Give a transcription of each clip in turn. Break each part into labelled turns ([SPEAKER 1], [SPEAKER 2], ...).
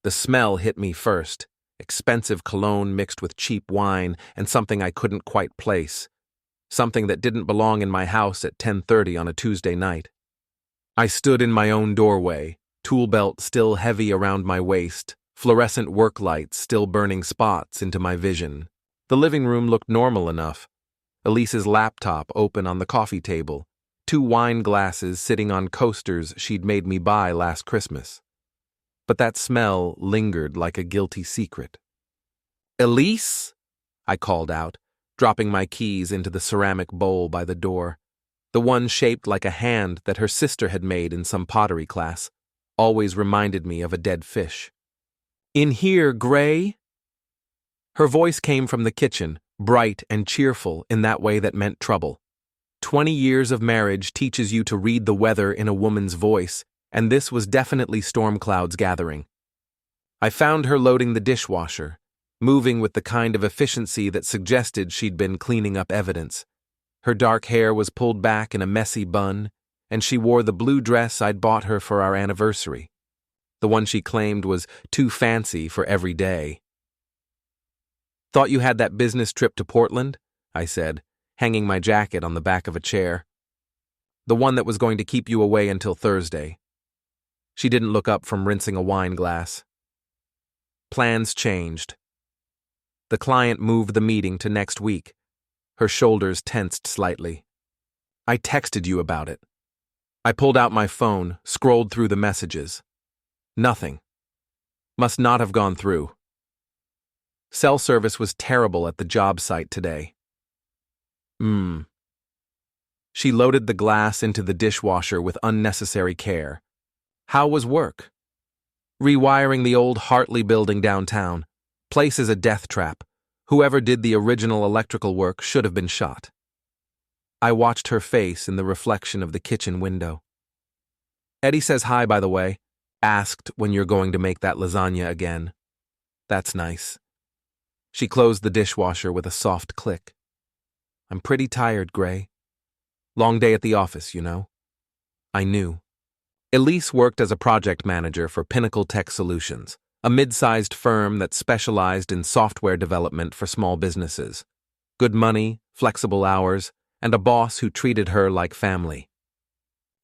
[SPEAKER 1] The smell hit me first. Expensive cologne mixed with cheap wine and something I couldn't quite place. Something that didn't belong in my house at 10:30 on a Tuesday night. I stood in my own doorway, tool belt still heavy around my waist, fluorescent work lights still burning spots into my vision. The living room looked normal enough. Elise's laptop open on the coffee table, 2 wine glasses sitting on coasters she'd made me buy last Christmas. But that smell lingered like a guilty secret. "Elise?" I called out, dropping my keys into the ceramic bowl by the door, the one shaped like a hand that her sister had made in some pottery class, always reminded me of a dead fish. "In here, Gray?" Her voice came from the kitchen, bright and cheerful in that way that meant trouble. 20 years of marriage teaches you to read the weather in a woman's voice, and this was definitely storm clouds gathering. I found her loading the dishwasher, moving with the kind of efficiency that suggested she'd been cleaning up evidence. Her dark hair was pulled back in a messy bun, and she wore the blue dress I'd bought her for our anniversary, the one she claimed was too fancy for every day. "Thought you had that business trip to Portland?" I said, hanging my jacket on the back of a chair. "The one that was going to keep you away until Thursday." She didn't look up from rinsing a wine glass. Plans changed. The client moved the meeting to next week. Her shoulders tensed slightly. "I texted you about it." I pulled out my phone, scrolled through the messages. Nothing. Must not have gone through. Cell service was terrible at the job site today. She loaded the glass into the dishwasher with unnecessary care. How was work? Rewiring the old Hartley building downtown. Place is a death trap. Whoever did the original electrical work should have been shot. I watched her face in the reflection of the kitchen window. "Eddie says hi, by the way. Asked when you're going to make that lasagna again." "That's nice." She closed the dishwasher with a soft click. "I'm pretty tired, Gray. Long day at the office, you know." I knew. Elise worked as a project manager for Pinnacle Tech Solutions, a mid-sized firm that specialized in software development for small businesses. Good money, flexible hours, and a boss who treated her like family.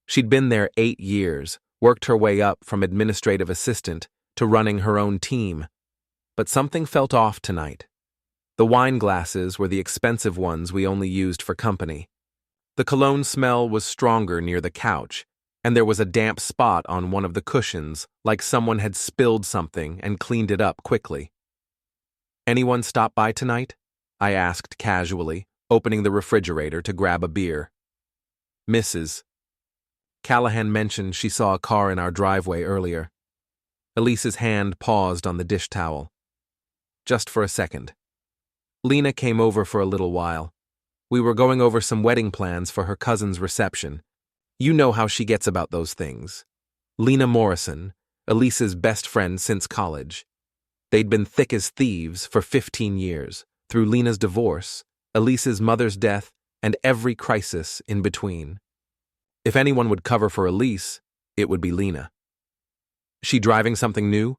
[SPEAKER 1] She'd been there 8 years, worked her way up from administrative assistant to running her own team. But something felt off tonight. The wine glasses were the expensive ones we only used for company. The cologne smell was stronger near the couch, and there was a damp spot on one of the cushions, like someone had spilled something and cleaned it up quickly. "Anyone stop by tonight?" I asked casually, opening the refrigerator to grab a beer. "Mrs. Callahan mentioned she saw a car in our driveway earlier." Elise's hand paused on the dish towel. "Just for a second. Lena came over for a little while. We were going over some wedding plans for her cousin's reception. You know how she gets about those things. Lena Morrison, Elise's best friend since college. They'd been thick as thieves for 15 years, through Lena's divorce, Elise's mother's death, and every crisis in between. If anyone would cover for Elise, it would be Lena. She driving something new?"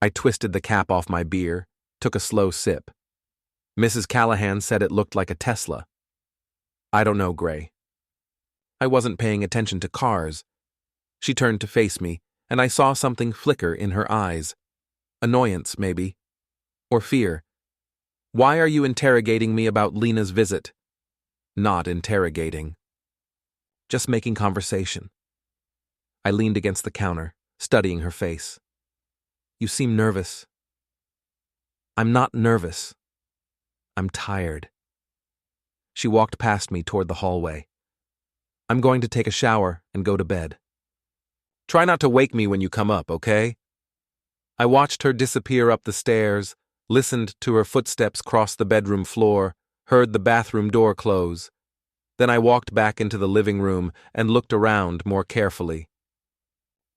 [SPEAKER 1] I twisted the cap off my beer, took a slow sip. "Mrs. Callahan said it looked like a Tesla." "I don't know, Gray. I wasn't paying attention to cars." She turned to face me, and I saw something flicker in her eyes. Annoyance, maybe. Or fear. "Why are you interrogating me about Lena's visit?" "Not interrogating. Just making conversation." I leaned against the counter, studying her face. "You seem nervous." "I'm not nervous. I'm tired." She walked past me toward the hallway. "I'm going to take a shower and go to bed. Try not to wake me when you come up, okay?" I watched her disappear up the stairs, listened to her footsteps cross the bedroom floor, heard the bathroom door close. Then I walked back into the living room and looked around more carefully.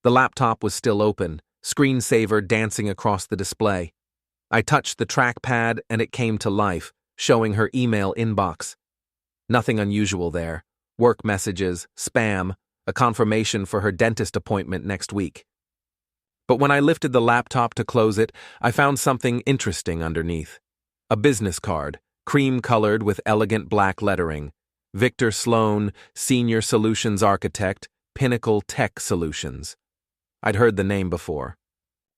[SPEAKER 1] The laptop was still open, screensaver dancing across the display. I touched the trackpad and it came to life, showing her email inbox. Nothing unusual there. Work messages, spam, a confirmation for her dentist appointment next week. But when I lifted the laptop to close it, I found something interesting underneath. A business card, cream-colored with elegant black lettering. Victor Sloane, Senior Solutions Architect, Pinnacle Tech Solutions. I'd heard the name before.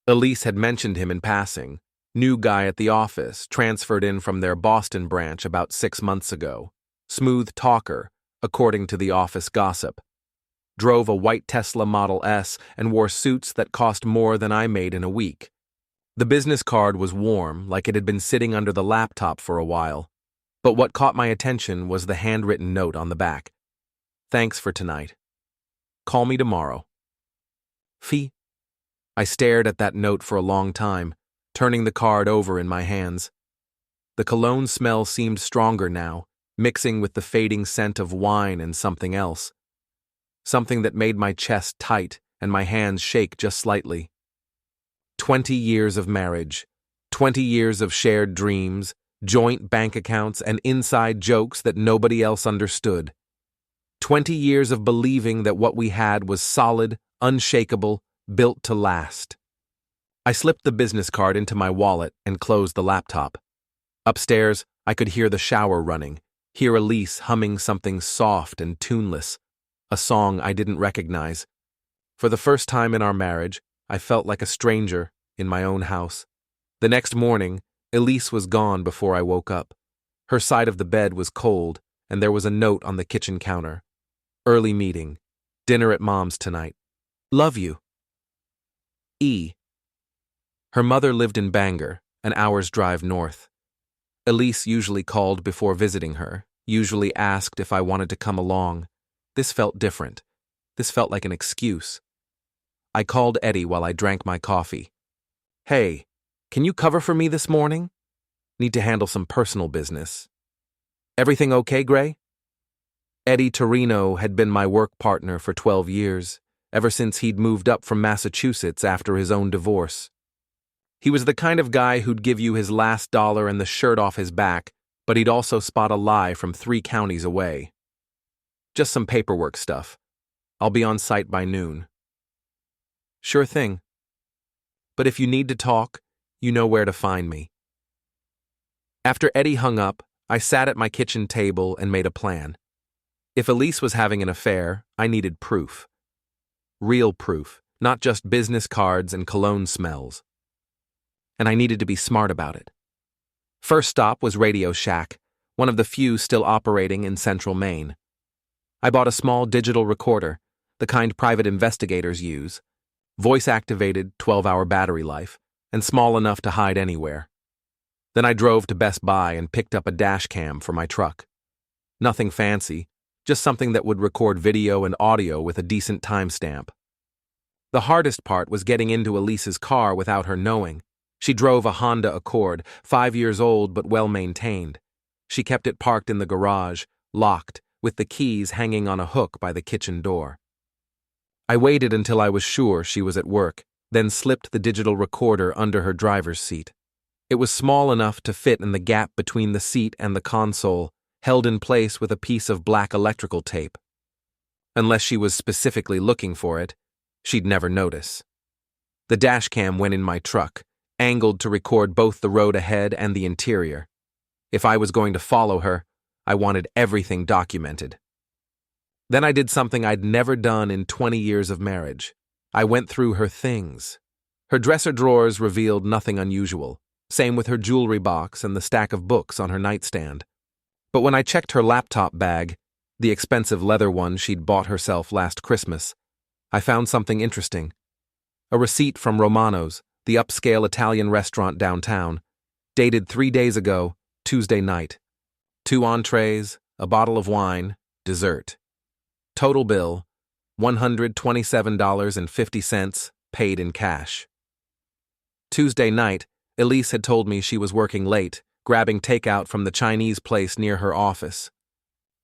[SPEAKER 1] Elise had mentioned him in passing. New guy at the office, transferred in from their Boston branch about 6 months ago. Smooth talker, according to the office gossip. Drove a white Tesla Model S and wore suits that cost more than I made in a week. The business card was warm, like it had been sitting under the laptop for a while. But what caught my attention was the handwritten note on the back. Thanks for tonight. Call me tomorrow. Fee. I stared at that note for a long time, turning the card over in my hands. The cologne smell seemed stronger now, mixing with the fading scent of wine and something else. Something that made my chest tight and my hands shake just slightly. 20 years of marriage, 20 years of shared dreams, joint bank accounts, and inside jokes that nobody else understood. 20 years of believing that what we had was solid, unshakable, built to last. I slipped the business card into my wallet and closed the laptop. Upstairs, I could hear the shower running, hear Elise humming something soft and tuneless, a song I didn't recognize. For the first time in our marriage, I felt like a stranger in my own house. The next morning, Elise was gone before I woke up. Her side of the bed was cold, and there was a note on the kitchen counter. Early meeting. Dinner at Mom's tonight. Love you. E. Her mother lived in Bangor, an hour's drive north. Elise usually called before visiting her, usually asked if I wanted to come along. This felt different. This felt like an excuse. I called Eddie while I drank my coffee. Hey, can you cover for me this morning? Need to handle some personal business. Everything okay, Gray? Eddie Torino had been my work partner for 12 years, ever since he'd moved up from Massachusetts after his own divorce. He was the kind of guy who'd give you his last dollar and the shirt off his back, but he'd also spot a lie from 3 counties away. Just some paperwork stuff. I'll be on site by noon. Sure thing. But if you need to talk, you know where to find me. After Eddie hung up, I sat at my kitchen table and made a plan. If Elise was having an affair, I needed proof. Real proof, not just business cards and cologne smells. And I needed to be smart about it. First stop was Radio Shack, one of the few still operating in central Maine. I bought a small digital recorder, the kind private investigators use, voice-activated, 12-hour battery life, and small enough to hide anywhere. Then I drove to Best Buy and picked up a dash cam for my truck. Nothing fancy, just something that would record video and audio with a decent timestamp. The hardest part was getting into Elise's car without her knowing. She drove a Honda Accord, 5 years old but well-maintained. She kept it parked in the garage, locked, with the keys hanging on a hook by the kitchen door. I waited until I was sure she was at work, then slipped the digital recorder under her driver's seat. It was small enough to fit in the gap between the seat and the console, held in place with a piece of black electrical tape. Unless she was specifically looking for it, she'd never notice. The dashcam went in my truck, angled to record both the road ahead and the interior. If I was going to follow her, I wanted everything documented. Then I did something I'd never done in 20 years of marriage. I went through her things. Her dresser drawers revealed nothing unusual. Same with her jewelry box and the stack of books on her nightstand. But when I checked her laptop bag, the expensive leather one she'd bought herself last Christmas, I found something interesting. A receipt from Romano's, the upscale Italian restaurant downtown, dated 3 days ago, Tuesday night. 2 entrees, a bottle of wine, dessert. Total bill, $127.50, paid in cash. Tuesday night, Elise had told me she was working late, grabbing takeout from the Chinese place near her office.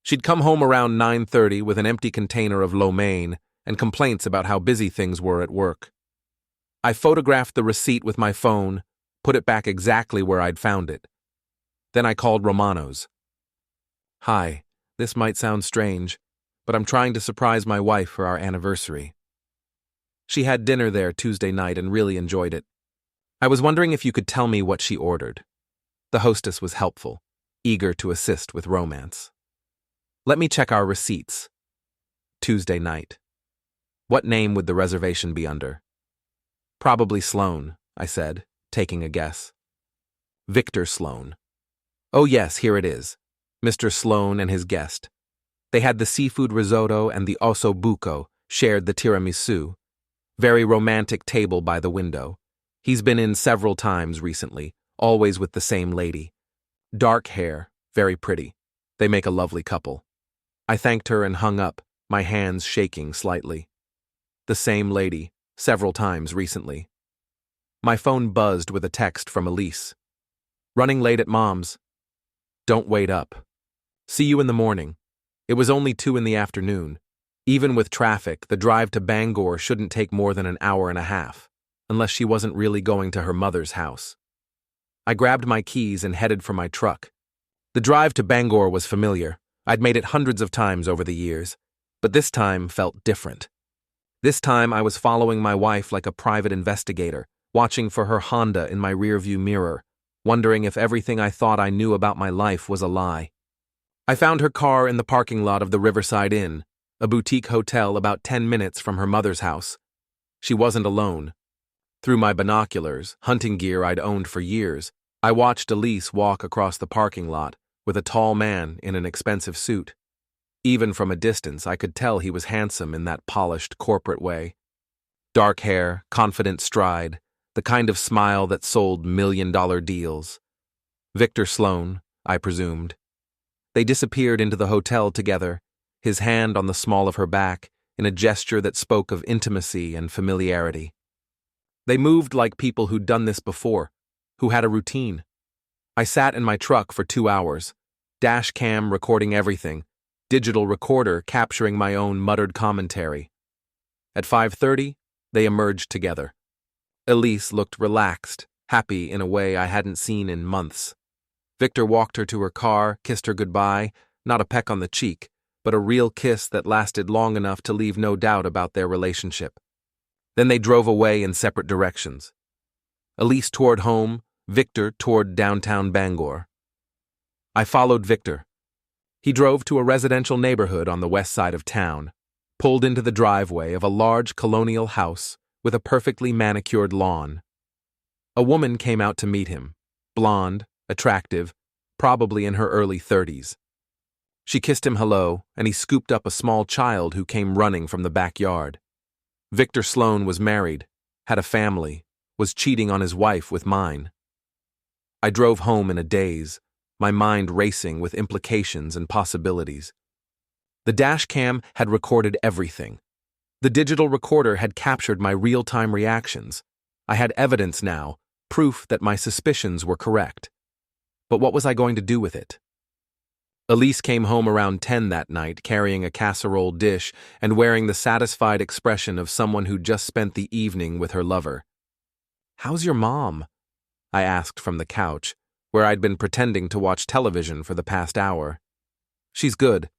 [SPEAKER 1] She'd come home around 9:30 with an empty container of lo mein and complaints about how busy things were at work. I photographed the receipt with my phone, put it back exactly where I'd found it. Then I called Romano's. Hi, this might sound strange, but I'm trying to surprise my wife for our anniversary. She had dinner there Tuesday night and really enjoyed it. I was wondering if you could tell me what she ordered. The hostess was helpful, eager to assist with romance. Let me check our receipts. Tuesday night. What name would the reservation be under? Probably Sloane, I said, taking a guess. Victor Sloane. Oh yes, here it is. Mr. Sloane and his guest. They had the seafood risotto and the osso buco, shared the tiramisu. Very romantic table by the window. He's been in several times recently, always with the same lady. Dark hair, very pretty. They make a lovely couple. I thanked her and hung up, my hands shaking slightly. The same lady, several times recently. My phone buzzed with a text from Elise. Running late at Mom's. Don't wait up. See you in the morning. It was only 2 in the afternoon. Even with traffic, the drive to Bangor shouldn't take more than an hour and a half, unless she wasn't really going to her mother's house. I grabbed my keys and headed for my truck. The drive to Bangor was familiar. I'd made it hundreds of times over the years, but this time felt different. This time I was following my wife like a private investigator, watching for her Honda in my rearview mirror, wondering if everything I thought I knew about my life was a lie. I found her car in the parking lot of the Riverside Inn, a boutique hotel about 10 minutes from her mother's house. She wasn't alone. Through my binoculars, hunting gear I'd owned for years, I watched Elise walk across the parking lot with a tall man in an expensive suit. Even from a distance, I could tell he was handsome in that polished corporate way. Dark hair, confident stride, the kind of smile that sold million-dollar deals. Victor Sloane, I presumed. They disappeared into the hotel together, his hand on the small of her back, in a gesture that spoke of intimacy and familiarity. They moved like people who'd done this before, who had a routine. I sat in my truck for 2 hours, dash cam recording everything, digital recorder capturing my own muttered commentary. At 5:30, they emerged together. Elise looked relaxed, happy in a way I hadn't seen in months. Victor walked her to her car, kissed her goodbye, not a peck on the cheek, but a real kiss that lasted long enough to leave no doubt about their relationship. Then they drove away in separate directions. Elise toward home, Victor toward downtown Bangor. I followed Victor. He drove to a residential neighborhood on the west side of town, pulled into the driveway of a large colonial house with a perfectly manicured lawn. A woman came out to meet him, blonde, attractive, probably in her early 30s. She kissed him hello, and he scooped up a small child who came running from the backyard. Victor Sloane was married, had a family, was cheating on his wife with mine. I drove home in a daze, my mind racing with implications and possibilities. The dash cam had recorded everything. The digital recorder had captured my real-time reactions. I had evidence now, proof that my suspicions were correct. But what was I going to do with it? Elise came home around 10 that night, carrying a casserole dish and wearing the satisfied expression of someone who'd just spent the evening with her lover. "How's your mom?" I asked from the couch, where I'd been pretending to watch television for the past hour. "She's good.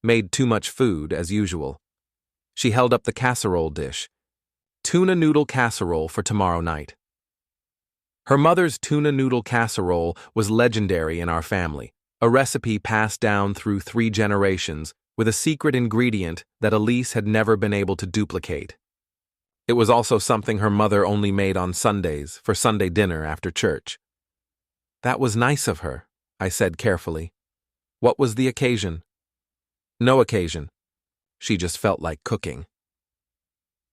[SPEAKER 1] Made too much food, as usual." She held up the casserole dish. "Tuna noodle casserole for tomorrow night." Her mother's tuna noodle casserole was legendary in our family, a recipe passed down through 3 generations with a secret ingredient that Elise had never been able to duplicate. It was also something her mother only made on Sundays for Sunday dinner after church. "That was nice of her," I said carefully. "What was the occasion?" "No occasion. She just felt like cooking."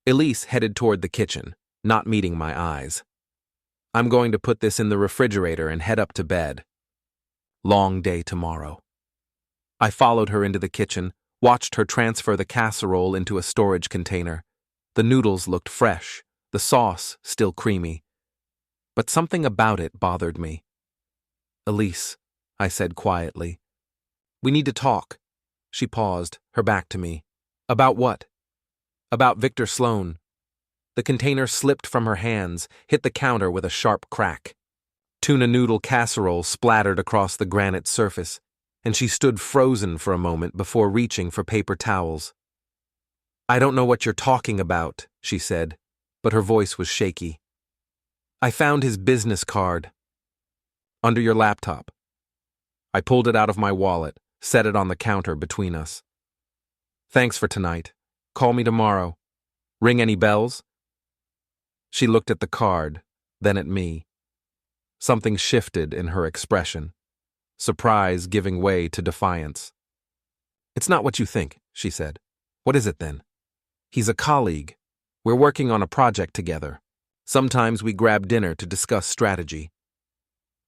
[SPEAKER 1] Elise headed toward the kitchen, not meeting my eyes. "I'm going to put this in the refrigerator and head up to bed. Long day tomorrow." I followed her into the kitchen, watched her transfer the casserole into a storage container. The noodles looked fresh, the sauce still creamy. But something about it bothered me. "Elise," I said quietly, "we need to talk." She paused, her back to me. "About what?" "About Victor Sloane." The container slipped from her hands, hit the counter with a sharp crack. Tuna noodle casserole splattered across the granite surface, and she stood frozen for a moment before reaching for paper towels. I don't know what you're talking about, she said, but her voice was shaky. I found his business card. Under your laptop. I pulled it out of my wallet, set it on the counter between us. Thanks for tonight. Call me tomorrow. Ring any bells? She looked at the card, then at me. Something shifted in her expression, surprise giving way to defiance. It's not what you think, she said. What is it then? He's a colleague. We're working on a project together. Sometimes we grab dinner to discuss strategy.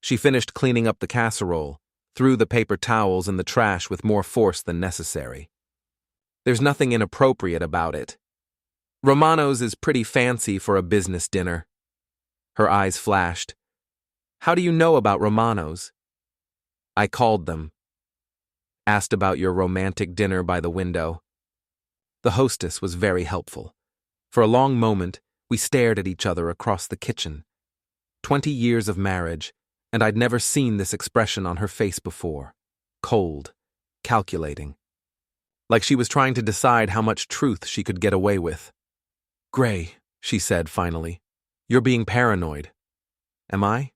[SPEAKER 1] She finished cleaning up the casserole, threw the paper towels in the trash with more force than necessary. There's nothing inappropriate about it. Romano's is pretty fancy for a business dinner. Her eyes flashed. How do you know about Romano's? I called them. Asked about your romantic dinner by the window. The hostess was very helpful. For a long moment, we stared at each other across the kitchen. 20 years of marriage, and I'd never seen this expression on her face before. Cold, calculating. Like she was trying to decide how much truth she could get away with. Gray, she said finally, you're being paranoid. Am I?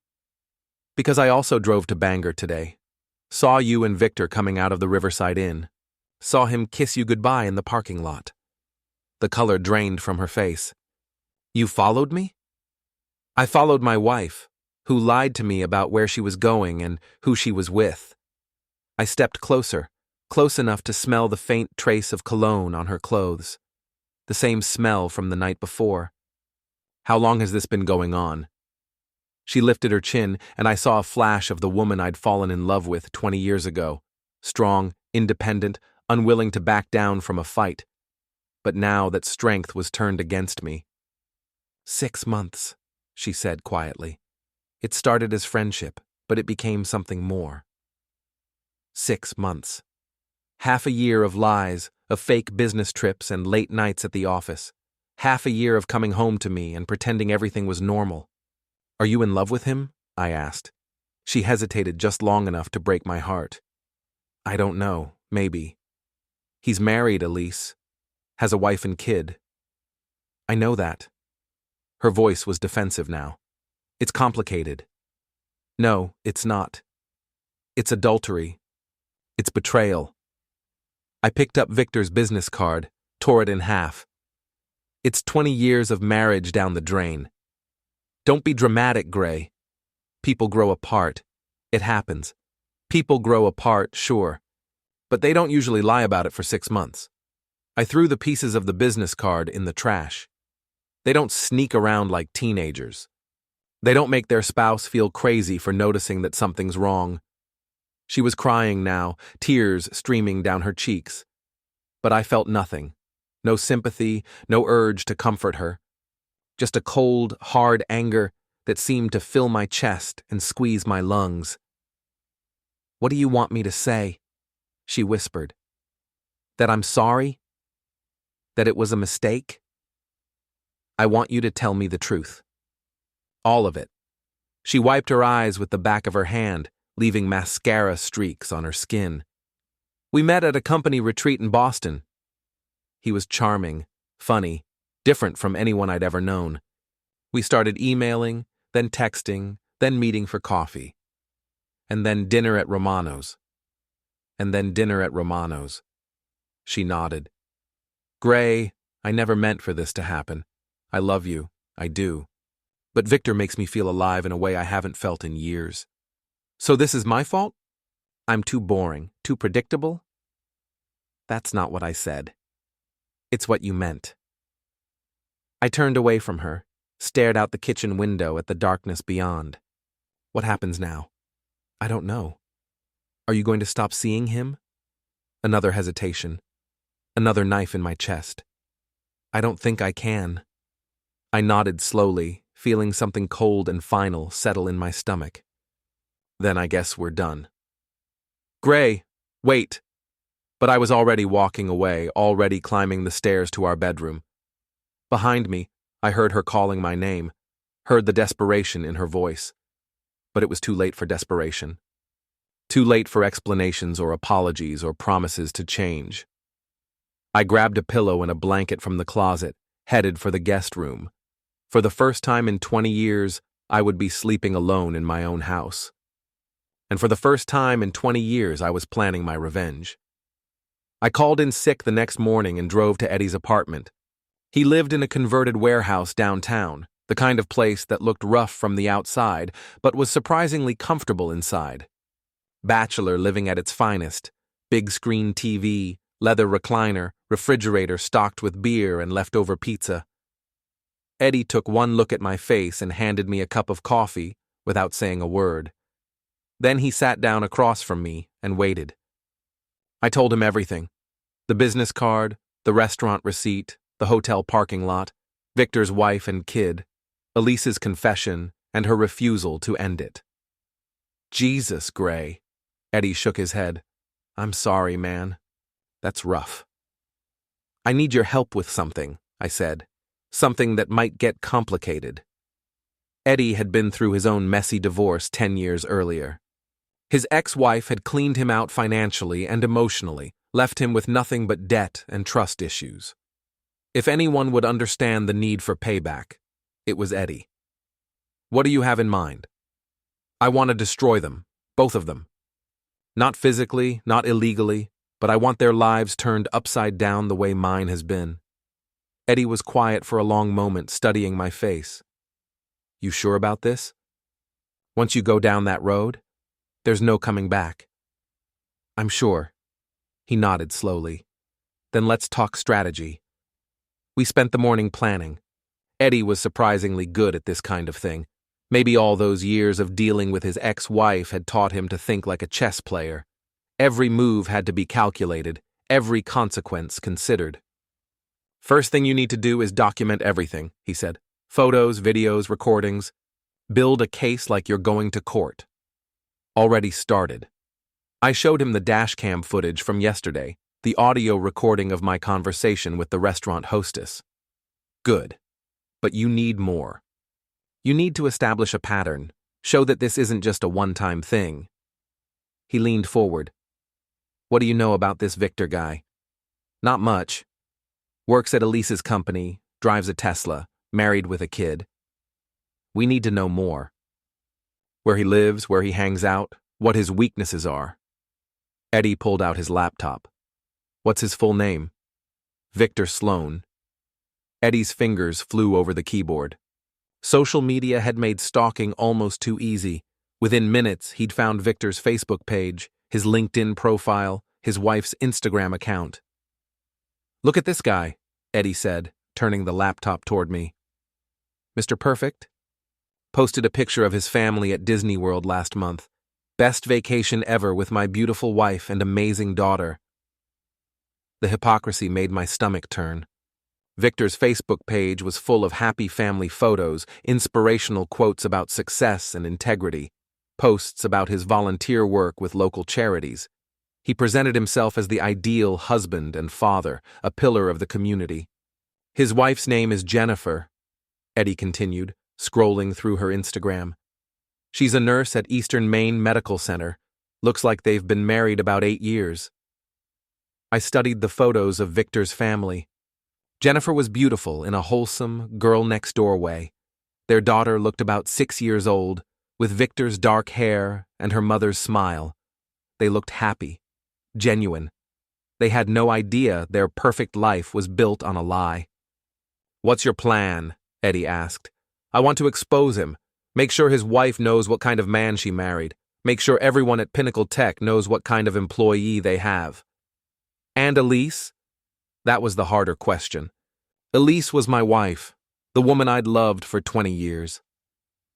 [SPEAKER 1] Because I also drove to Bangor today. Saw you and Victor coming out of the Riverside Inn. Saw him kiss you goodbye in the parking lot. The color drained from her face. You followed me? I followed my wife, who lied to me about where she was going and who she was with. I stepped closer, close enough to smell the faint trace of cologne on her clothes. The same smell from the night before. How long has this been going on? She lifted her chin, and I saw a flash of the woman I'd fallen in love with 20 years ago. Strong, independent, unwilling to back down from a fight. But now that strength was turned against me. 6 months, she said quietly. It started as friendship, but it became something more. 6 months. Half a year of lies, of fake business trips and late nights at the office. Half a year of coming home to me and pretending everything was normal. Are you in love with him? I asked. She hesitated just long enough to break my heart. I don't know, maybe. He's married, Elise. Has a wife and kid. I know that. Her voice was defensive now. It's complicated. No, it's not. It's adultery. It's betrayal. I picked up Victor's business card, tore it in half. It's 20 years of marriage down the drain. Don't be dramatic, Gray. People grow apart. It happens. People grow apart, sure. But they don't usually lie about it for 6 months. I threw the pieces of the business card in the trash. They don't sneak around like teenagers. They don't make their spouse feel crazy for noticing that something's wrong. She was crying now, tears streaming down her cheeks. But I felt nothing. No sympathy, no urge to comfort her. Just a cold, hard anger that seemed to fill my chest and squeeze my lungs. What do you want me to say? She whispered. That I'm sorry? That it was a mistake? I want you to tell me the truth. All of it. She wiped her eyes with the back of her hand, leaving mascara streaks on her skin. We met at a company retreat in Boston. He was charming, funny, different from anyone I'd ever known. We started emailing, then texting, then meeting for coffee. And then dinner at Romano's. And then dinner at Romano's. She nodded. Gray, I never meant for this to happen. I love you, I do. But Victor makes me feel alive in a way I haven't felt in years. So this is my fault? I'm too boring, too predictable? That's not what I said. It's what you meant. I turned away from her, stared out the kitchen window at the darkness beyond. What happens now? I don't know. Are you going to stop seeing him? Another hesitation. Another knife in my chest. I don't think I can. I nodded slowly, feeling something cold and final settle in my stomach. Then I guess we're done. Gray, wait. But I was already walking away, already climbing the stairs to our bedroom. Behind me, I heard her calling my name, heard the desperation in her voice. But it was too late for desperation. Too late for explanations or apologies or promises to change. I grabbed a pillow and a blanket from the closet, headed for the guest room. For the first time in 20 years, I would be sleeping alone in my own house. And for the first time in 20 years, I was planning my revenge. I called in sick the next morning and drove to Eddie's apartment. He lived in a converted warehouse downtown, the kind of place that looked rough from the outside, but was surprisingly comfortable inside. Bachelor living at its finest, big screen TV, leather recliner, refrigerator stocked with beer and leftover pizza. Eddie took one look at my face and handed me a cup of coffee without saying a word. Then he sat down across from me and waited. I told him everything. The business card, the restaurant receipt, the hotel parking lot, Victor's wife and kid, Elise's confession, and her refusal to end it. Jesus, Gray. Eddie shook his head. I'm sorry, man. That's rough. I need your help with something, I said. Something that might get complicated. Eddie had been through his own messy divorce 10 years earlier. His ex-wife had cleaned him out financially and emotionally, left him with nothing but debt and trust issues. If anyone would understand the need for payback, it was Eddie. What do you have in mind? I want to destroy them, both of them. Not physically, not illegally, but I want their lives turned upside down the way mine has been. Eddie was quiet for a long moment, studying my face. You sure about this? Once you go down that road, there's no coming back. I'm sure. He nodded slowly. Then let's talk strategy. We spent the morning planning. Eddie was surprisingly good at this kind of thing. Maybe all those years of dealing with his ex-wife had taught him to think like a chess player. Every move had to be calculated, every consequence considered. First thing you need to do is document everything, he said. Photos, videos, recordings. Build a case like you're going to court. Already started. I showed him the dashcam footage from yesterday, the audio recording of my conversation with the restaurant hostess. Good. But you need more. You need to establish a pattern, show that this isn't just a one-time thing. He leaned forward. What do you know about this Victor guy? Not much. Works at Elise's company, drives a Tesla, married with a kid. We need to know more. Where he lives, where he hangs out, what his weaknesses are. Eddie pulled out his laptop. What's his full name? Victor Sloane. Eddie's fingers flew over the keyboard. Social media had made stalking almost too easy. Within minutes, he'd found Victor's Facebook page, his LinkedIn profile, his wife's Instagram account. Look at this guy, Eddie said, turning the laptop toward me. Mr. Perfect? Posted a picture of his family at Disney World last month. Best vacation ever with my beautiful wife and amazing daughter. The hypocrisy made my stomach turn. Victor's Facebook page was full of happy family photos, inspirational quotes about success and integrity, posts about his volunteer work with local charities. He presented himself as the ideal husband and father, a pillar of the community. His wife's name is Jennifer, Eddie continued, scrolling through her Instagram. She's a nurse at Eastern Maine Medical Center. Looks like they've been married about 8 years. I studied the photos of Victor's family. Jennifer was beautiful in a wholesome, girl-next-door way. Their daughter looked about 6 years old, with Victor's dark hair and her mother's smile. They looked happy, genuine. They had no idea their perfect life was built on a lie. What's your plan? Eddie asked. I want to expose him. Make sure his wife knows what kind of man she married. Make sure everyone at Pinnacle Tech knows what kind of employee they have. And Elise? That was the harder question. Elise was my wife, the woman I'd loved for 20 years.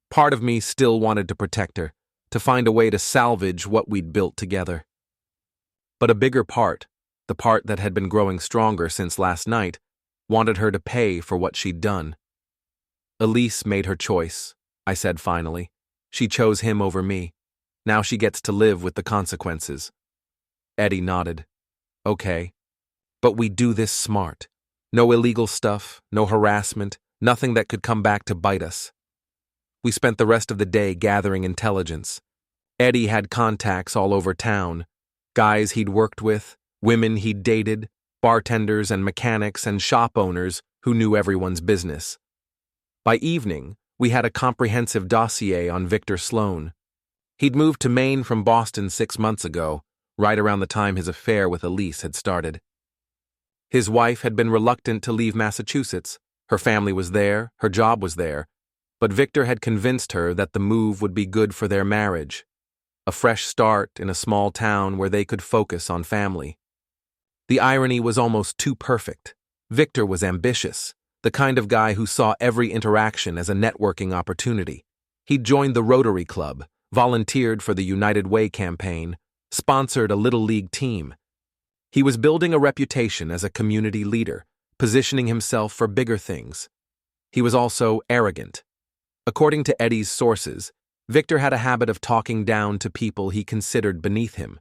[SPEAKER 1] Part of me still wanted to protect her, to find a way to salvage what we'd built together. But a bigger part, the part that had been growing stronger since last night, wanted her to pay for what she'd done. Elise made her choice, I said finally. She chose him over me. Now she gets to live with the consequences. Eddie nodded. Okay. But we do this smart. No illegal stuff, no harassment, nothing that could come back to bite us. We spent the rest of the day gathering intelligence. Eddie had contacts all over town. Guys he'd worked with, women he'd dated, bartenders and mechanics and shop owners who knew everyone's business. By evening, we had a comprehensive dossier on Victor Sloane. He'd moved to Maine from Boston 6 months ago, right around the time his affair with Elise had started. His wife had been reluctant to leave Massachusetts. Her family was there, her job was there, but Victor had convinced her that the move would be good for their marriage. A fresh start in a small town where they could focus on family. The irony was almost too perfect. Victor was ambitious, the kind of guy who saw every interaction as a networking opportunity. He'd joined the Rotary Club, volunteered for the United Way campaign, sponsored a Little League team. He was building a reputation as a community leader, positioning himself for bigger things. He was also arrogant. According to Eddie's sources, Victor had a habit of talking down to people he considered beneath him.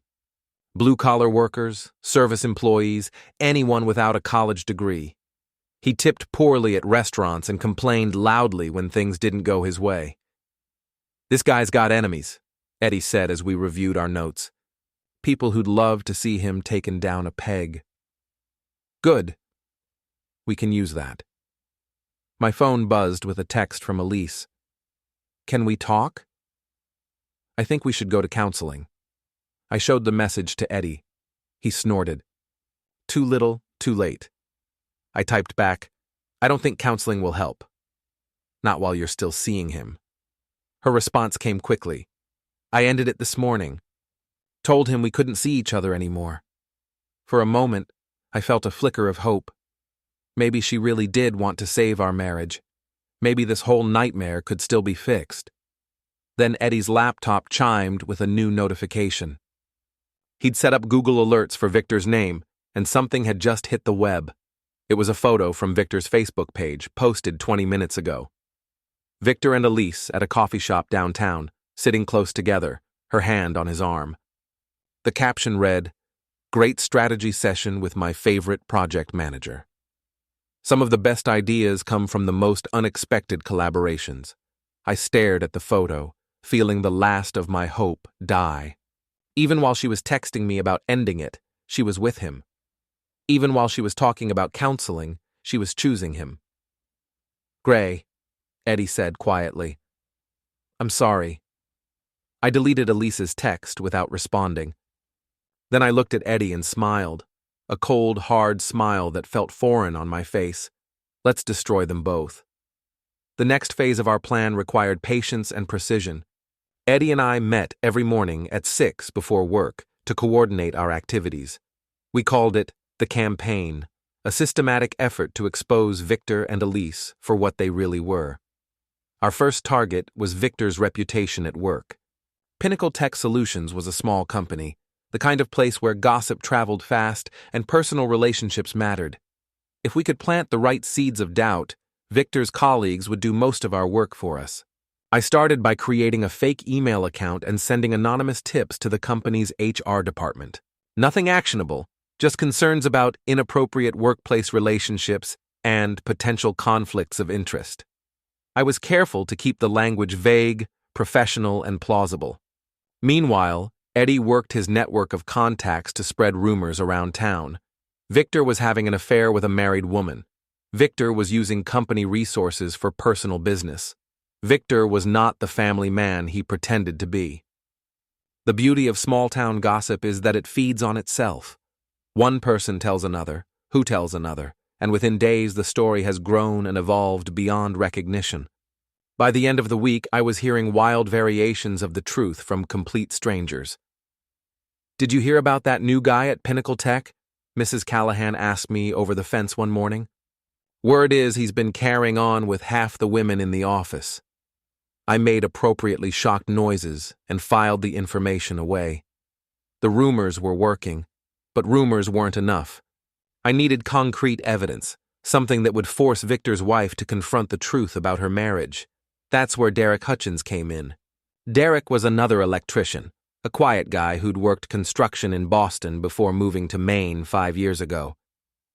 [SPEAKER 1] Blue-collar workers, service employees, anyone without a college degree. He tipped poorly at restaurants and complained loudly when things didn't go his way. "This guy's got enemies," Eddie said as we reviewed our notes. "People who'd love to see him taken down a peg." "Good. We can use that." My phone buzzed with a text from Elise. "Can we talk?" "I think we should go to counseling." I showed the message to Eddie. He snorted. "Too little, too late." I typed back, "I don't think counseling will help. Not while you're still seeing him." Her response came quickly. "I ended it this morning. Told him we couldn't see each other anymore." For a moment, I felt a flicker of hope. Maybe she really did want to save our marriage. Maybe this whole nightmare could still be fixed. Then Eddie's laptop chimed with a new notification. He'd set up Google Alerts for Victor's name, and something had just hit the web. It was a photo from Victor's Facebook page, posted 20 minutes ago. Victor and Elise at a coffee shop downtown, sitting close together, her hand on his arm. The caption read, "Great strategy session with my favorite project manager." Some of the best ideas come from the most unexpected collaborations. I stared at the photo, feeling the last of my hope die. Even while she was texting me about ending it, she was with him. Even while she was talking about counseling, she was choosing him. "Gray," Eddie said quietly. "I'm sorry." I deleted Elise's text without responding. Then I looked at Eddie and smiled, a cold, hard smile that felt foreign on my face. Let's destroy them both. The next phase of our plan required patience and precision. Eddie and I met every morning at 6 before work to coordinate our activities. We called it the campaign, a systematic effort to expose Victor and Elise for what they really were. Our first target was Victor's reputation at work. Pinnacle Tech Solutions was a small company, the kind of place where gossip traveled fast and personal relationships mattered. If we could plant the right seeds of doubt, Victor's colleagues would do most of our work for us. I started by creating a fake email account and sending anonymous tips to the company's HR department. Nothing actionable, just concerns about inappropriate workplace relationships and potential conflicts of interest. I was careful to keep the language vague, professional, and plausible. Meanwhile, Eddie worked his network of contacts to spread rumors around town. Victor was having an affair with a married woman. Victor was using company resources for personal business. Victor was not the family man he pretended to be. The beauty of small-town gossip is that it feeds on itself. One person tells another, who tells another, and within days the story has grown and evolved beyond recognition. By the end of the week, I was hearing wild variations of the truth from complete strangers. "Did you hear about that new guy at Pinnacle Tech?" Mrs. Callahan asked me over the fence one morning. "Word is he's been carrying on with half the women in the office." I made appropriately shocked noises and filed the information away. The rumors were working, but rumors weren't enough. I needed concrete evidence, something that would force Victor's wife to confront the truth about her marriage. That's where Derek Hutchins came in. Derek was another electrician, a quiet guy who'd worked construction in Boston before moving to Maine 5 years ago.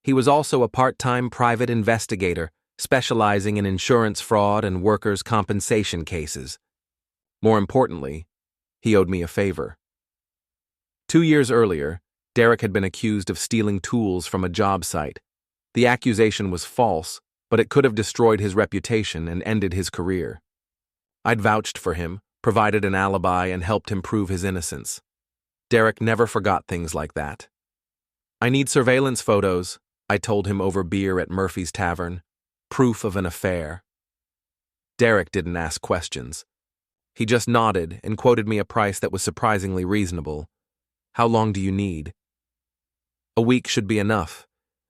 [SPEAKER 1] He was also a part-time private investigator, specializing in insurance fraud and workers' compensation cases. More importantly, he owed me a favor. 2 years earlier, Derek had been accused of stealing tools from a job site. The accusation was false, but it could have destroyed his reputation and ended his career. I'd vouched for him, provided an alibi, and helped him prove his innocence. Derek never forgot things like that. I need surveillance photos, I told him over beer at Murphy's Tavern. Proof of an affair. Derek didn't ask questions. He just nodded and quoted me a price that was surprisingly reasonable. How long do you need? A week should be enough.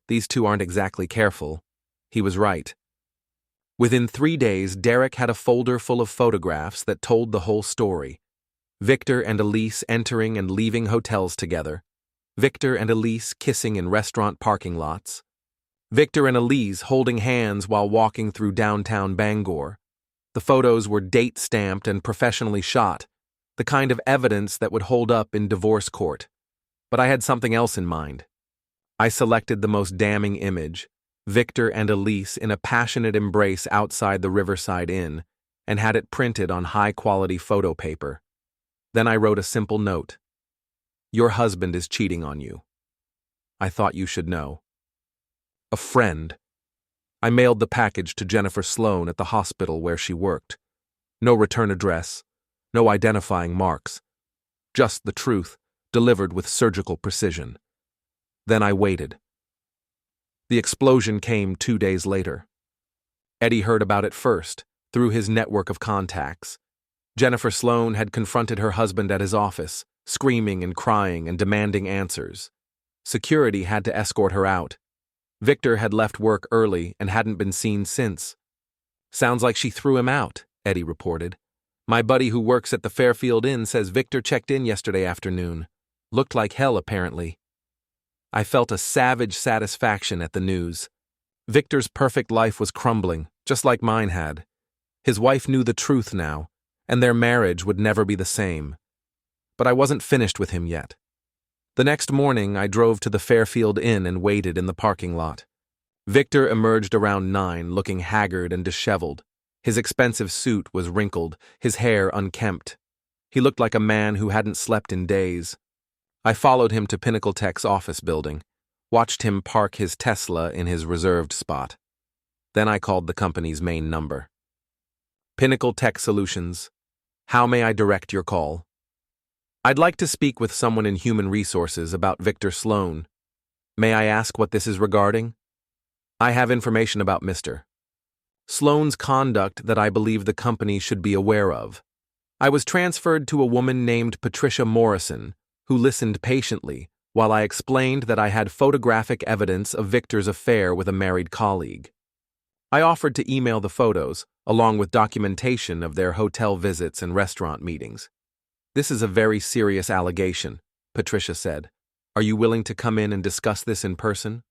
[SPEAKER 1] These two aren't exactly careful. He was right. Within 3 days, Derek had a folder full of photographs that told the whole story. Victor and Elise entering and leaving hotels together. Victor and Elise kissing in restaurant parking lots. Victor and Elise holding hands while walking through downtown Bangor. The photos were date-stamped and professionally shot, the kind of evidence that would hold up in divorce court. But I had something else in mind. I selected the most damning image, Victor and Elise in a passionate embrace outside the Riverside Inn, and had it printed on high-quality photo paper. Then I wrote a simple note. Your husband is cheating on you. I thought you should know. A friend. I mailed the package to Jennifer Sloane at the hospital where she worked. No return address, no identifying marks. Just the truth, delivered with surgical precision. Then I waited. The explosion came 2 days later. Eddie heard about it first, through his network of contacts. Jennifer Sloane had confronted her husband at his office, screaming and crying and demanding answers. Security had to escort her out. Victor had left work early and hadn't been seen since. Sounds like she threw him out, Eddie reported. My buddy who works at the Fairfield Inn says Victor checked in yesterday afternoon. Looked like hell, apparently. I felt a savage satisfaction at the news. Victor's perfect life was crumbling, just like mine had. His wife knew the truth now, and their marriage would never be the same. But I wasn't finished with him yet. The next morning, I drove to the Fairfield Inn and waited in the parking lot. Victor emerged around 9, looking haggard and disheveled. His expensive suit was wrinkled, his hair unkempt. He looked like a man who hadn't slept in days. I followed him to Pinnacle Tech's office building, watched him park his Tesla in his reserved spot. Then I called the company's main number. Pinnacle Tech Solutions. How may I direct your call? I'd like to speak with someone in human resources about Victor Sloane. May I ask what this is regarding? I have information about Mr. Sloane's conduct that I believe the company should be aware of. I was transferred to a woman named Patricia Morrison, who listened patiently while I explained that I had photographic evidence of Victor's affair with a married colleague. I offered to email the photos, along with documentation of their hotel visits and restaurant meetings. This is a very serious allegation, Patricia said. Are you willing to come in and discuss this in person?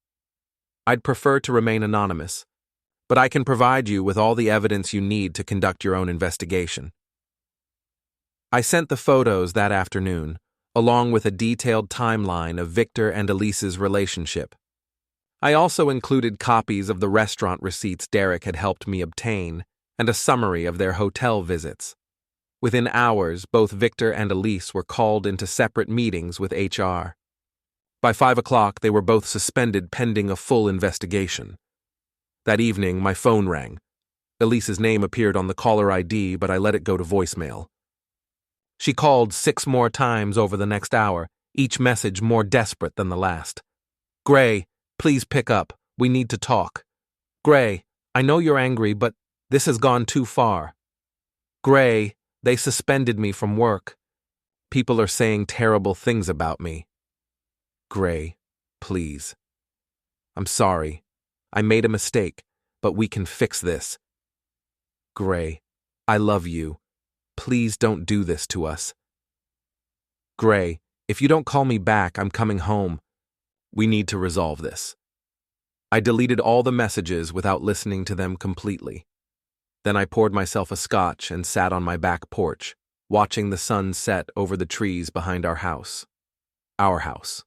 [SPEAKER 1] I'd prefer to remain anonymous, but I can provide you with all the evidence you need to conduct your own investigation. I sent the photos that afternoon, along with a detailed timeline of Victor and Elise's relationship. I also included copies of the restaurant receipts Derek had helped me obtain and a summary of their hotel visits. Within hours, both Victor and Elise were called into separate meetings with HR. By 5 o'clock, they were both suspended pending a full investigation. That evening, my phone rang. Elise's name appeared on the caller ID, but I let it go to voicemail. She called 6 more times over the next hour, each message more desperate than the last. Gray, please pick up. We need to talk. Gray, I know you're angry, but this has gone too far. Gray, they suspended me from work. People are saying terrible things about me. Gray, please. I'm sorry. I made a mistake, but we can fix this. Gray, I love you. Please don't do this to us. Gray, if you don't call me back, I'm coming home. We need to resolve this. I deleted all the messages without listening to them completely. Then I poured myself a scotch and sat on my back porch, watching the sun set over the trees behind our house. Our house.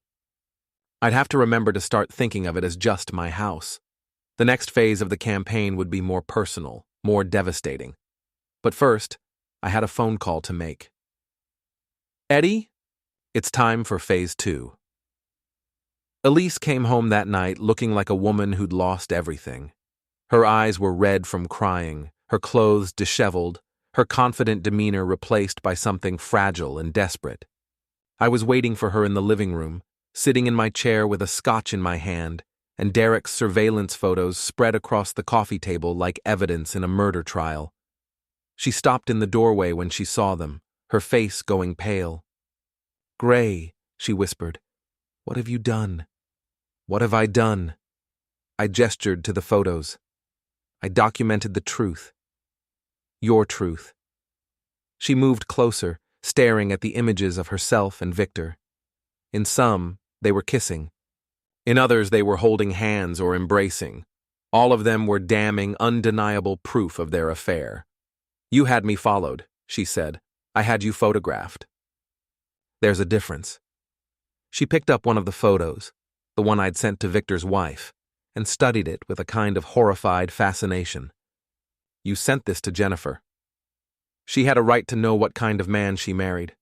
[SPEAKER 1] I'd have to remember to start thinking of it as just my house. The next phase of the campaign would be more personal, more devastating. But first, I had a phone call to make. Eddie, it's time for phase 2. Elise came home that night looking like a woman who'd lost everything. Her eyes were red from crying, her clothes disheveled, her confident demeanor replaced by something fragile and desperate. I was waiting for her in the living room, sitting in my chair with a scotch in my hand, and Derek's surveillance photos spread across the coffee table like evidence in a murder trial. She stopped in the doorway when she saw them, her face going pale. "Gray," she whispered, "what have you done?" "What have I done?" I gestured to the photos. I documented the truth. Your truth. She moved closer, staring at the images of herself and Victor. In some, they were kissing. In others, they were holding hands or embracing. All of them were damning, undeniable proof of their affair. "You had me followed," she said. "I had you photographed." "There's a difference." She picked up one of the photos, the one I'd sent to Victor's wife, and studied it with a kind of horrified fascination. "You sent this to Jennifer. She had a right to know what kind of man she married.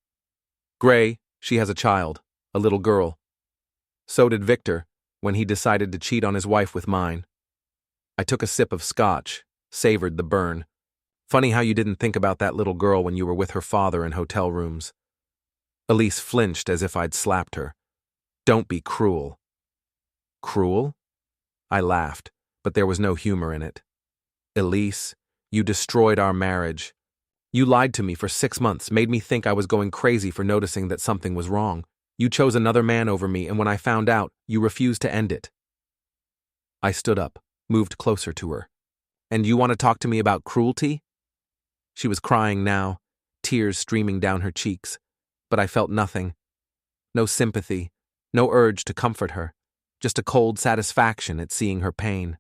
[SPEAKER 1] Gray, she has a child, a little girl. So did Victor, when he decided to cheat on his wife with mine." I took a sip of scotch, savored the burn. "Funny how you didn't think about that little girl when you were with her father in hotel rooms." Elise flinched as if I'd slapped her. "Don't be cruel." "Cruel?" I laughed, but there was no humor in it. "Elise, you destroyed our marriage. You lied to me for 6 months, made me think I was going crazy for noticing that something was wrong. You chose another man over me, and when I found out, you refused to end it." I stood up, moved closer to her. "And you want to talk to me about cruelty?" She was crying now, tears streaming down her cheeks, but I felt nothing. No sympathy, no urge to comfort her, just a cold satisfaction at seeing her pain.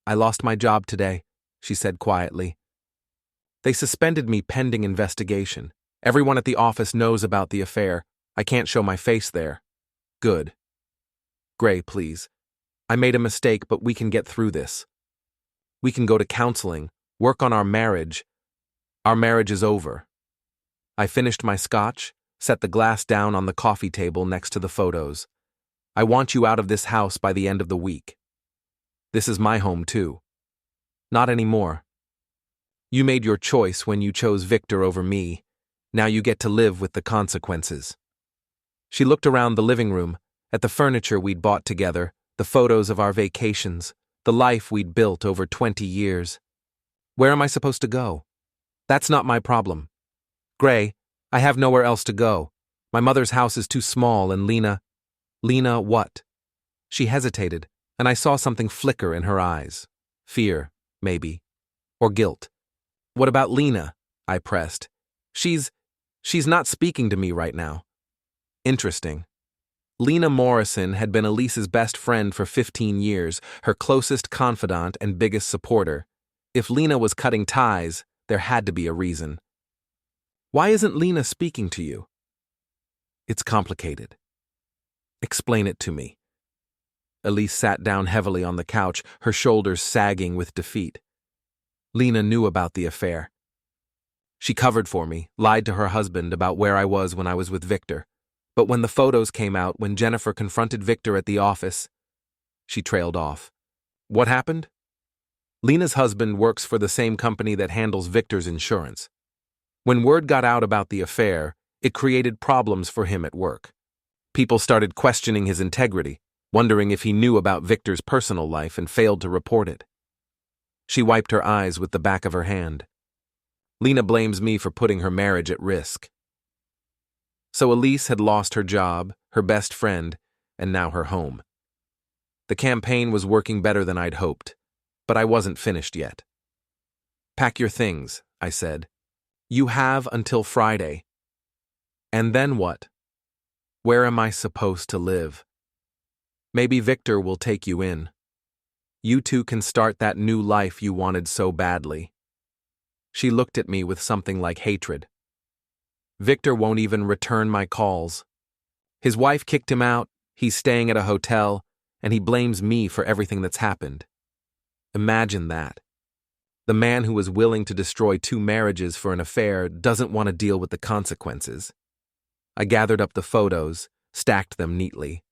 [SPEAKER 1] "I lost my job today," she said quietly. "They suspended me pending investigation. Everyone at the office knows about the affair. I can't show my face there." "Good." "Gray, please. I made a mistake, but we can get through this. We can go to counseling, work on our marriage. Our marriage is over." I finished my scotch, set the glass down on the coffee table next to the photos. "I want you out of this house by the end of the week. This is my home, too." "Not anymore. You made your choice when you chose Victor over me. Now you get to live with the consequences." She looked around the living room, at the furniture we'd bought together, the photos of our vacations, the life we'd built over 20 years. "Where am I supposed to go?" "That's not my problem. Gray, I have nowhere else to go. My mother's house is too small and Lena..." "Lena what?" She hesitated, and I saw something flicker in her eyes. Fear, maybe. Or guilt. "What about Lena?" I pressed. She's not speaking to me right now." Interesting. Lena Morrison had been Elise's best friend for 15 years, her closest confidant and biggest supporter. If Lena was cutting ties, there had to be a reason. "Why isn't Lena speaking to you?" "It's complicated." "Explain it to me." Elise sat down heavily on the couch, her shoulders sagging with defeat. "Lena knew about the affair. She covered for me, lied to her husband about where I was when I was with Victor. But when the photos came out, when Jennifer confronted Victor at the office..." She trailed off. "What happened?" "Lena's husband works for the same company that handles Victor's insurance. When word got out about the affair, it created problems for him at work. People started questioning his integrity, wondering if he knew about Victor's personal life and failed to report it." She wiped her eyes with the back of her hand. "Lena blames me for putting her marriage at risk." So Elise had lost her job, her best friend, and now her home. The campaign was working better than I'd hoped, but I wasn't finished yet. "Pack your things," I said. "You have until Friday." "And then what?" "Where am I supposed to live?" "Maybe Victor will take you in. You two can start that new life you wanted so badly." She looked at me with something like hatred. "Victor won't even return my calls. His wife kicked him out, he's staying at a hotel, and he blames me for everything that's happened. Imagine that. The man who was willing to destroy 2 marriages for an affair doesn't want to deal with the consequences." I gathered up the photos, stacked them neatly.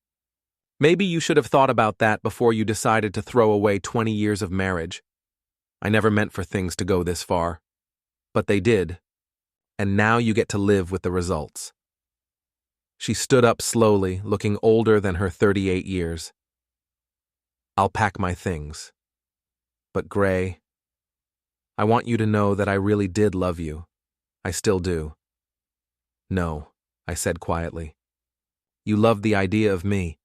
[SPEAKER 1] Maybe you should have thought about that before you decided to throw away 20 years of marriage. I never meant for things to go this far. But they did. And now you get to live with the results. She stood up slowly, looking older than her 38 years. I'll pack my things. But Gray, I want you to know that I really did love you. I still do. No, I said quietly. You loved the idea of me,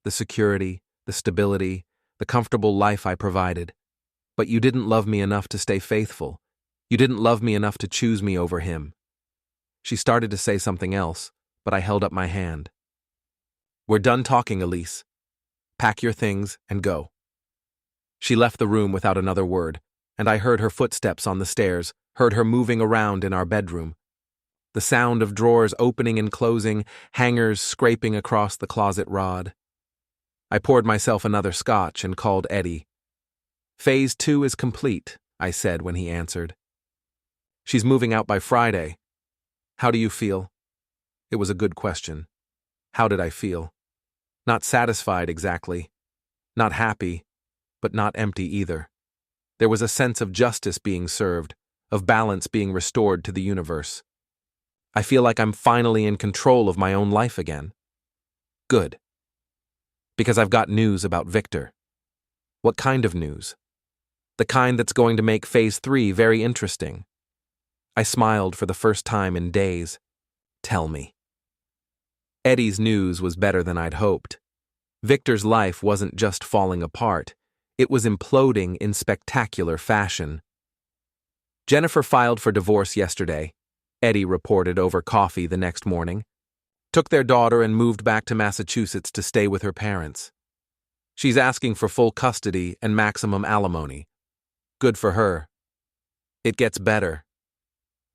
[SPEAKER 1] the security, the stability, the comfortable life I provided. But you didn't love me enough to stay faithful. You didn't love me enough to choose me over him. She started to say something else, but I held up my hand. We're done talking, Elise. Pack your things and go. She left the room without another word, and I heard her footsteps on the stairs, heard her moving around in our bedroom. The sound of drawers opening and closing, hangers scraping across the closet rod. I poured myself another scotch and called Eddie. Phase 2 is complete, I said when he answered. She's moving out by Friday. How do you feel? It was a good question. How did I feel? Not satisfied exactly. Not happy, but not empty either. There was a sense of justice being served, of balance being restored to the universe. I feel like I'm finally in control of my own life again. Good. Because I've got news about Victor. What kind of news? The kind that's going to make Phase 3 very interesting. I smiled for the first time in days. Tell me. Eddie's news was better than I'd hoped. Victor's life wasn't just falling apart, it was imploding in spectacular fashion. Jennifer filed for divorce yesterday, Eddie reported over coffee the next morning. Took their daughter and moved back to Massachusetts to stay with her parents. She's asking for full custody and maximum alimony. Good for her. It gets better.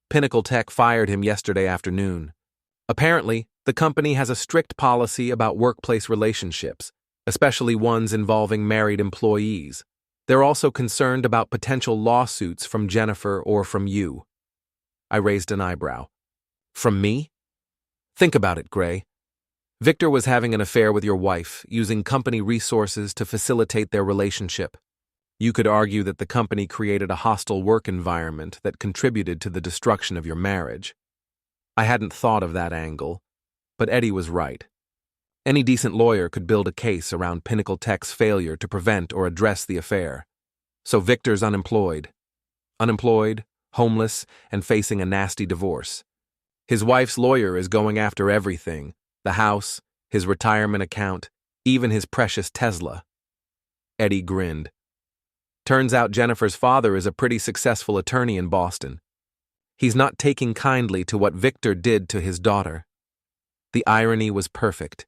[SPEAKER 1] Pinnacle Tech fired him yesterday afternoon. Apparently, the company has a strict policy about workplace relationships, especially ones involving married employees. They're also concerned about potential lawsuits from Jennifer or from you. I raised an eyebrow. From me? Think about it, Gray. Victor was having an affair with your wife, using company resources to facilitate their relationship. You could argue that the company created a hostile work environment that contributed to the destruction of your marriage. I hadn't thought of that angle, but Eddie was right. Any decent lawyer could build a case around Pinnacle Tech's failure to prevent or address the affair. So Victor's unemployed. Unemployed, homeless, and facing a nasty divorce. His wife's lawyer is going after everything: the house, his retirement account, even his precious Tesla. Eddie grinned. Turns out Jennifer's father is a pretty successful attorney in Boston. He's not taking kindly to what Victor did to his daughter. The irony was perfect.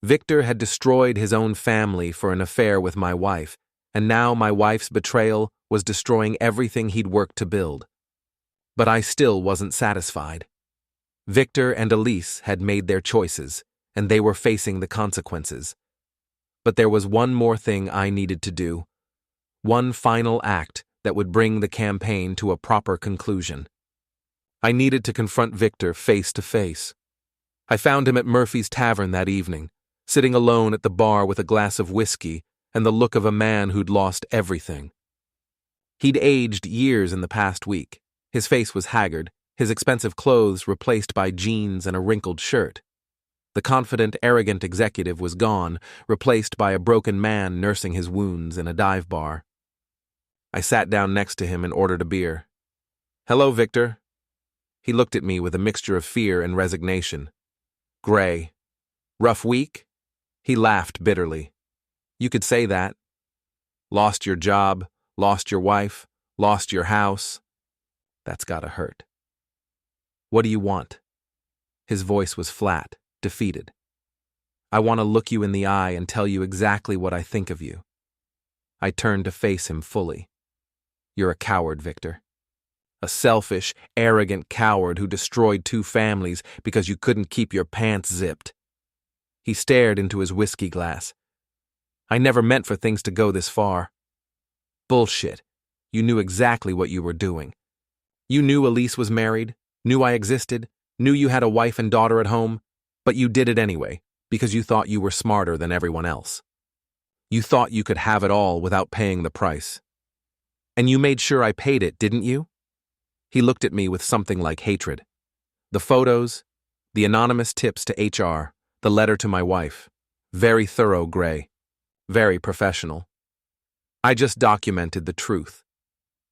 [SPEAKER 1] Victor had destroyed his own family for an affair with my wife, and now my wife's betrayal was destroying everything he'd worked to build. But I still wasn't satisfied. Victor and Elise had made their choices, and they were facing the consequences. But there was one more thing I needed to do. One final act that would bring the campaign to a proper conclusion. I needed to confront Victor face to face. I found him at Murphy's Tavern that evening, sitting alone at the bar with a glass of whiskey and the look of a man who'd lost everything. He'd aged years in the past week. His face was haggard, his expensive clothes replaced by jeans and a wrinkled shirt. The confident, arrogant executive was gone, replaced by a broken man nursing his wounds in a dive bar. I sat down next to him and ordered a beer. "Hello, Victor." He looked at me with a mixture of fear and resignation. "Gray. Rough week?" He laughed bitterly. "You could say that. Lost your job, lost your wife, lost your house. That's gotta hurt. What do you want?" His voice was flat, defeated. "I want to look you in the eye and tell you exactly what I think of you." I turned to face him fully. "You're a coward, Victor. A selfish, arrogant coward who destroyed 2 families because you couldn't keep your pants zipped." He stared into his whiskey glass. "I never meant for things to go this far." "Bullshit. You knew exactly what you were doing. You knew Elise was married, knew I existed, knew you had a wife and daughter at home, but you did it anyway, because you thought you were smarter than everyone else. You thought you could have it all without paying the price. And you made sure I paid it, didn't you? He looked at me with something like hatred. The photos, the anonymous tips to HR, the letter to my wife. Very thorough, Gray. Very professional. I just documented the truth.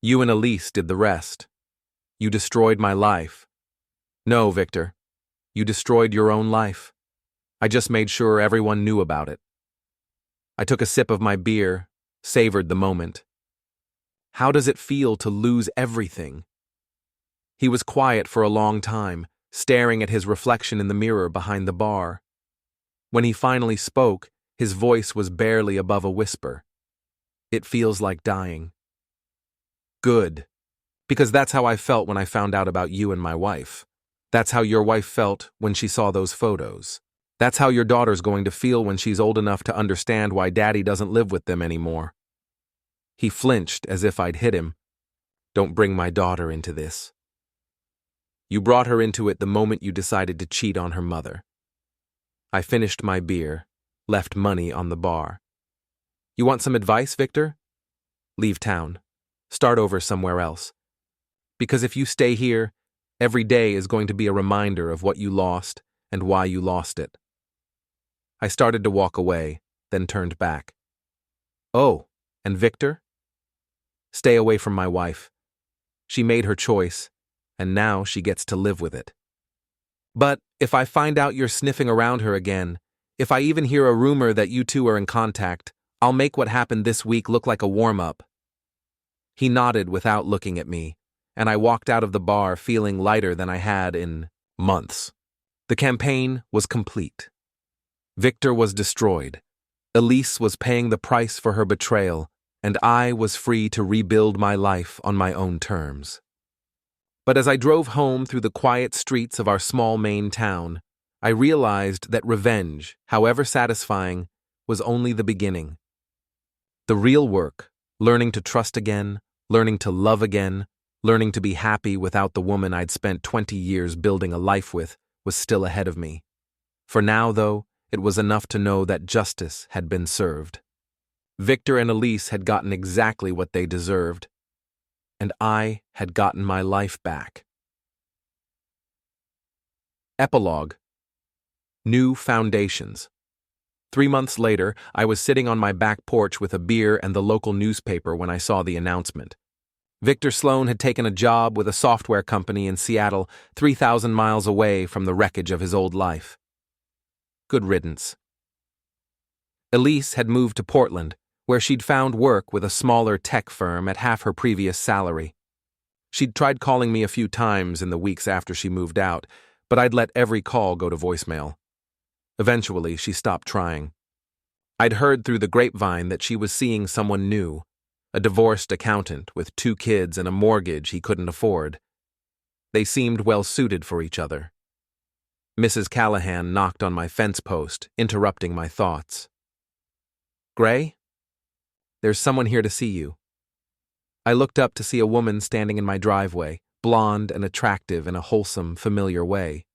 [SPEAKER 1] You and Elise did the rest. You destroyed my life. No, Victor. You destroyed your own life. I just made sure everyone knew about it. I took a sip of my beer, savored the moment. How does it feel to lose everything? He was quiet for a long time, staring at his reflection in the mirror behind the bar. When he finally spoke, his voice was barely above a whisper. It feels like dying. Good. Because that's how I felt when I found out about you and my wife. That's how your wife felt when she saw those photos. That's how your daughter's going to feel when she's old enough to understand why Daddy doesn't live with them anymore. He flinched as if I'd hit him. Don't bring my daughter into this. You brought her into it the moment you decided to cheat on her mother. I finished my beer, left money on the bar. You want some advice, Victor? Leave town. Start over somewhere else. Because if you stay here, every day is going to be a reminder of what you lost and why you lost it. I started to walk away, then turned back. Oh, and Victor? Stay away from my wife. She made her choice, and now she gets to live with it. But if I find out you're sniffing around her again, if I even hear a rumor that you two are in contact, I'll make what happened this week look like a warm-up. He nodded without looking at me, and I walked out of the bar feeling lighter than I had in months. The campaign was complete. Victor was destroyed. Elise was paying the price for her betrayal, and I was free to rebuild my life on my own terms. But as I drove home through the quiet streets of our small Maine town, I realized that revenge, however satisfying, was only the beginning. The real work, learning to trust again, learning to love again, learning to be happy without the woman I'd spent 20 years building a life with, was still ahead of me. For now, though, it was enough to know that justice had been served. Victor and Elise had gotten exactly what they deserved, and I had gotten my life back. Epilogue. New foundations. 3 months later, I was sitting on my back porch with a beer and the local newspaper when I saw the announcement. Victor Sloane had taken a job with a software company in Seattle, 3,000 miles away from the wreckage of his old life. Good riddance. Elise had moved to Portland, where she'd found work with a smaller tech firm at half her previous salary. She'd tried calling me a few times in the weeks after she moved out, but I'd let every call go to voicemail. Eventually, she stopped trying. I'd heard through the grapevine that she was seeing someone new, a divorced accountant with 2 kids and a mortgage he couldn't afford. They seemed well suited for each other. Mrs. Callahan knocked on my fence post, interrupting my thoughts. Gray? There's someone here to see you. I looked up to see a woman standing in my driveway, blonde and attractive in a wholesome, familiar way.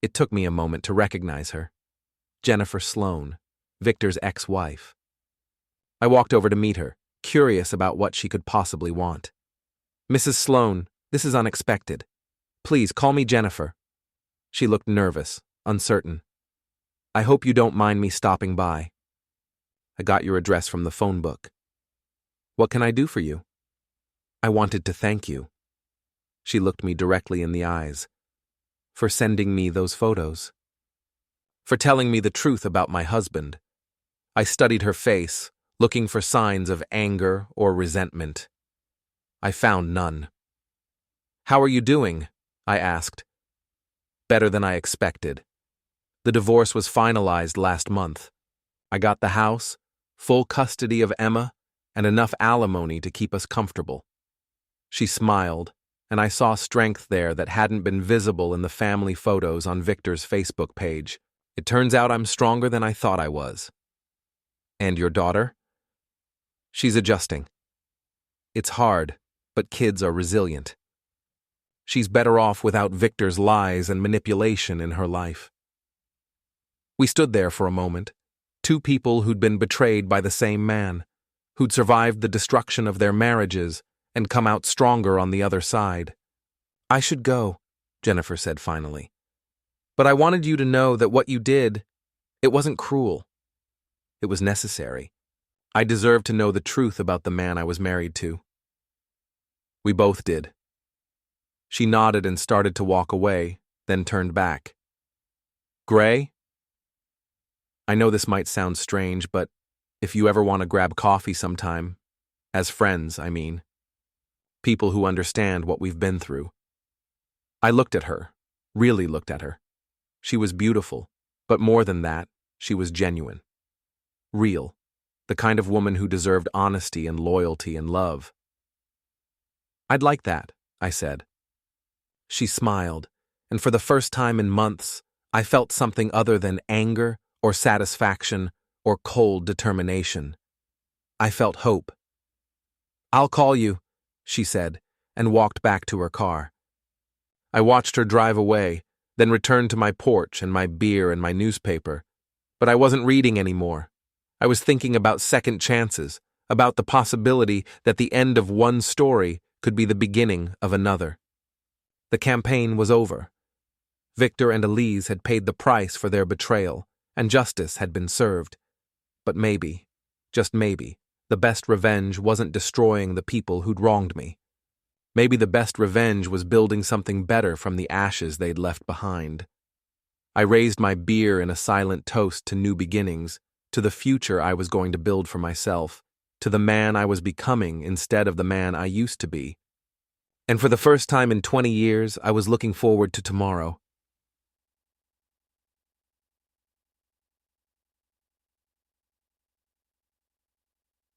[SPEAKER 1] It took me a moment to recognize her. Jennifer Sloane, Victor's ex-wife. I walked over to meet her, curious about what she could possibly want. Mrs. Sloane, this is unexpected. Please call me Jennifer. She looked nervous, uncertain. I hope you don't mind me stopping by. I got your address from the phone book. What can I do for you? I wanted to thank you. She looked me directly in the eyes. For sending me those photos. For telling me the truth about my husband. I studied her face, looking for signs of anger or resentment. I found none. How are you doing? I asked. Better than I expected. The divorce was finalized last month. I got the house, full custody of Emma, and enough alimony to keep us comfortable. She smiled, and I saw strength there that hadn't been visible in the family photos on Victor's Facebook page. It turns out I'm stronger than I thought I was. And your daughter? She's adjusting. It's hard, but kids are resilient. She's better off without Victor's lies and manipulation in her life. We stood there for a moment, two people who'd been betrayed by the same man, who'd survived the destruction of their marriages and come out stronger on the other side. "I should go," Jennifer said finally. "But I wanted you to know that what you did, it wasn't cruel. It was necessary. I deserved to know the truth about the man I was married to." We both did. She nodded and started to walk away, then turned back. "Gray? I know this might sound strange, but if you ever want to grab coffee sometime, as friends, I mean, people who understand what we've been through." I looked at her, really looked at her. She was beautiful, but more than that, she was genuine. Real, the kind of woman who deserved honesty and loyalty and love. "I'd like that," I said. She smiled, and for the first time in months, I felt something other than anger or satisfaction or cold determination. I felt hope. "I'll call you," she said, and walked back to her car. I watched her drive away, then returned to my porch and my beer and my newspaper. But I wasn't reading anymore. I was thinking about second chances, about the possibility that the end of one story could be the beginning of another. The campaign was over. Victor and Elise had paid the price for their betrayal, and justice had been served. But maybe, just maybe, the best revenge wasn't destroying the people who'd wronged me. Maybe the best revenge was building something better from the ashes they'd left behind. I raised my beer in a silent toast to new beginnings, to the future I was going to build for myself, to the man I was becoming instead of the man I used to be. And for the first time in 20 years, I was looking forward to tomorrow.